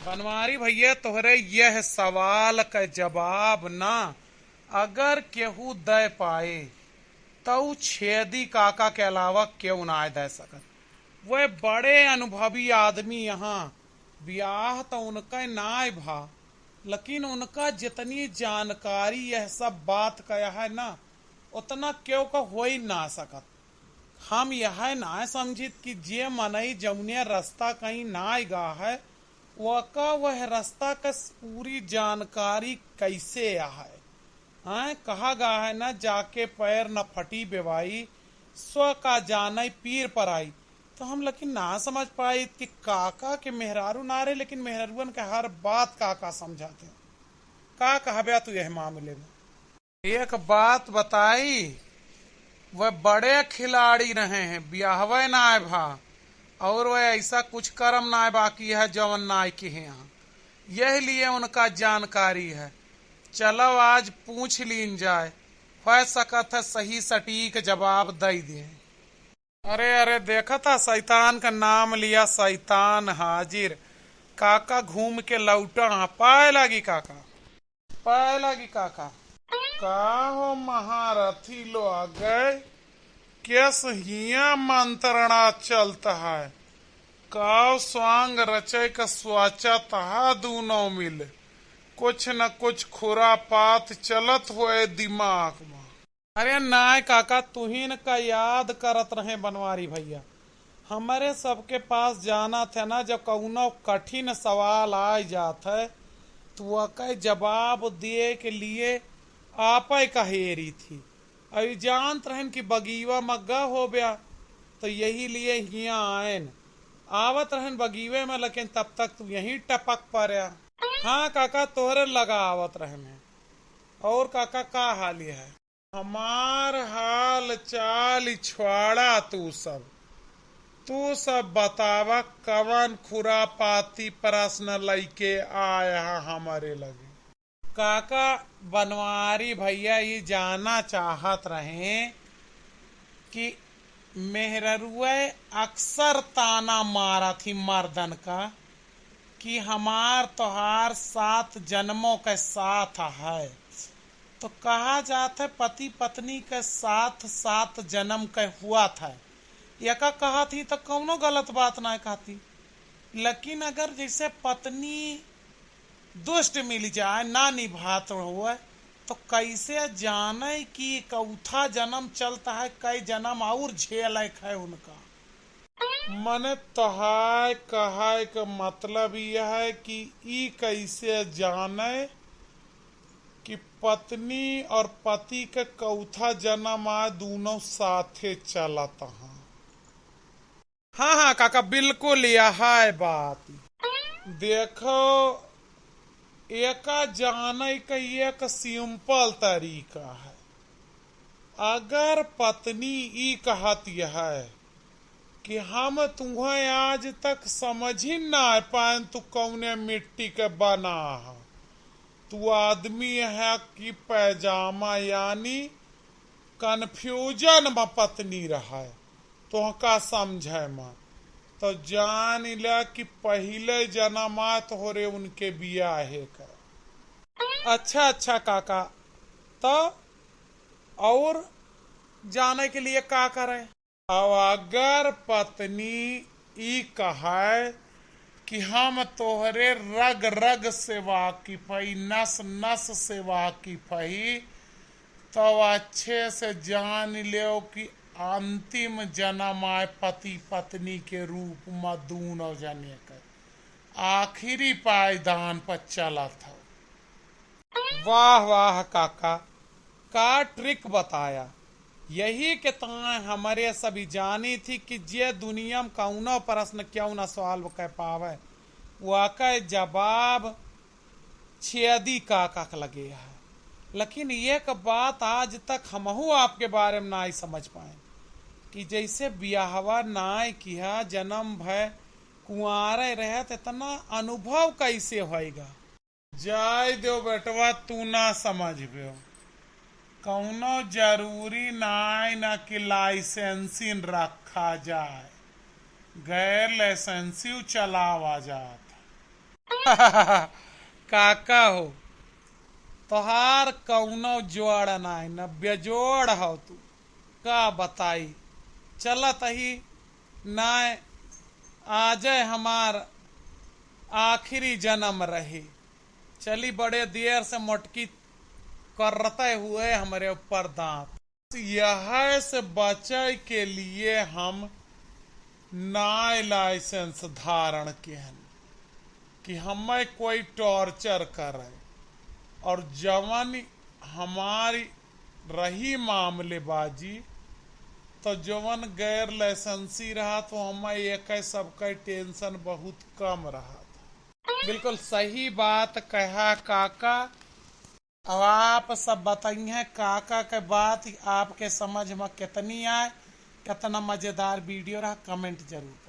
बनवारी भैया तोहरे यह सवाल का जवाब ना अगर केहू दे पाए तो छेदी काका के अलावा क्यों ना दे सकत। वह बड़े अनुभवी आदमी यहाँ ब्याह तो उनका नाय भा, लेकिन उनका जितनी जानकारी यह सब बात का है ना उतना क्यों का हो ही ना सकत। हम यह ना समझित कि जे मनई जमुने रास्ता कहीं ना गा है वह रास्ता का पूरी जानकारी कैसे है। हाँ कहा गा है ना जाके पैर न फटी बेवाई स्व का जाने पीर पर आई। तो हम लेकिन ना समझ पाए कि काका के मेहरारू ना रहे, लेकिन मेहरारूअन के हर बात काका समझाते हैं। का कहबे तू यह मामले में एक बात बताई। वह बड़े खिलाड़ी रहे हैं, ब्याहवे ना आए भा और वह ऐसा कुछ कर्म ना बाकी है जवन ना के हैं यहाँ, यही लिए उनका जानकारी है। चलो आज पूछ लीन जाए, हो सकत है सही सटीक जवाब दे दे। अरे अरे देखा था शैतान का नाम लिया, शैतान हाजिर। काका घूम के लौटा, पाए लगी काका, पाए लगी काका। का हो महारथी लो आ गए, कैस हिया मंत्रणा चलता है। काव स्वांग रचे का स्वाचा तहा दूनो मिल, कुछ न कुछ खुरापात चलत हुए दिमाग में। अरे नाय काका तुहिन का याद करत रहे बनवारी भैया। हमारे सबके पास जाना थे ना जब कौनो कठिन सवाल आ जात है तो वह जवाब दिए के लिए आप कहेरी थी। अभी जानत रहन कि बगीवा मग्गा हो गया तो यही लिए हिया आयन आवत रहन बगीवे में, लेकिन तब तक तू यही टपक पड़ा। हाँ काका तोहरे लगा आवत रहन है। और काका का हाल है? हमार हाल चाल छुआड़ा तू सब बतावा कवन खुरापाती प्रश्न लैके आया हमारे लगे। काका बनवारी भैया ये जानना चाहत रहे कि मेहरुआ अक्सर ताना मारा थी मर्दन का कि हमार तोहार 7 जन्मों के साथ है। तो कहा जाता है पति पत्नी के साथ 7 जन्म के हुआ था। यका कहा थी तो कौनो गलत बात ना कहती, लेकिन अगर जैसे पत्नी दुष्ट मिल जाए ना निभात हुआ तो कैसे जाने कि कौथा जन्म चलता है, कई जन्म और झेल है उनका। मने तहाय कहाय का मतलब यह है कि ई कैसे जाने कि पत्नी और पति के कौथा जन्म आ दोनों साथे चलता है। हाँ हाँ काका बिल्कुल यह है बात। देखो एका जाने का एक सिंपल तरीका है। अगर पत्नी ई कहती है कि हम तुम्हें आज तक समझ ही ना पाए तू कौने मिट्टी के बना है, तू आदमी है कि पैजामा, यानी कन्फ्यूजन में पत्नी रहा तो का समझे मां, तो जान ले कि पहले जन्मात हो रे उनके बियाहे कर। अच्छा अच्छा काका, तो और जाने के लिए का करे? अब अगर पत्नी ई कहे कि हम तोहरे रग रग से वाकिफ है, नस नस से वाकिफ है, तो अच्छे से जान लो कि अंतिम जन्म आए पति पत्नी के रूप में दोनों जने के आखिरी पायदान पर चला था। वाह वाह काका, का ट्रिक बताया। यही के ताए हमारे सभी जानी थी कि जे दुनिया में कौनो प्रश्न क्यों न सॉल्व कर पावे वह जवाब छेदी काका लगे है। लेकिन एक बात आज तक हमहू आपके बारे में ना समझ पाए कि जैसे ब्याहवा नाय किया जन्म भय कुंवारे रहे तो इतना अनुभव कैसे होएगा। जाय दो बेटवा, तू ना समझ बे, कौनो जरूरी नाय ना कि लाइसेंसिंग रखा जाए, गैर लाइसेंसिव चलावा जाता। काका हो तोहार कौनो जोड़ नाई न बेजोड़ हो तू का बताई। चलत ही नाय आजे हमार आखिरी जन्म रही। चली बड़े देर से मोटकी करते हुए हमारे ऊपर दांत। यह से बचे के लिए हम नाय लाइसेंस धारण किहन कि हमें कोई टॉर्चर करे, और जवन हमारी रही मामलेबाजी तो जवन गैर लाइसेंसी रहा तो हमें एक सबका टेंशन बहुत कम रहा था। बिल्कुल सही बात कहा काका। अब आप सब बताइए काका के बात आपके समझ में कितनी आए, कितना मजेदार वीडियो रहा, कमेंट जरूर।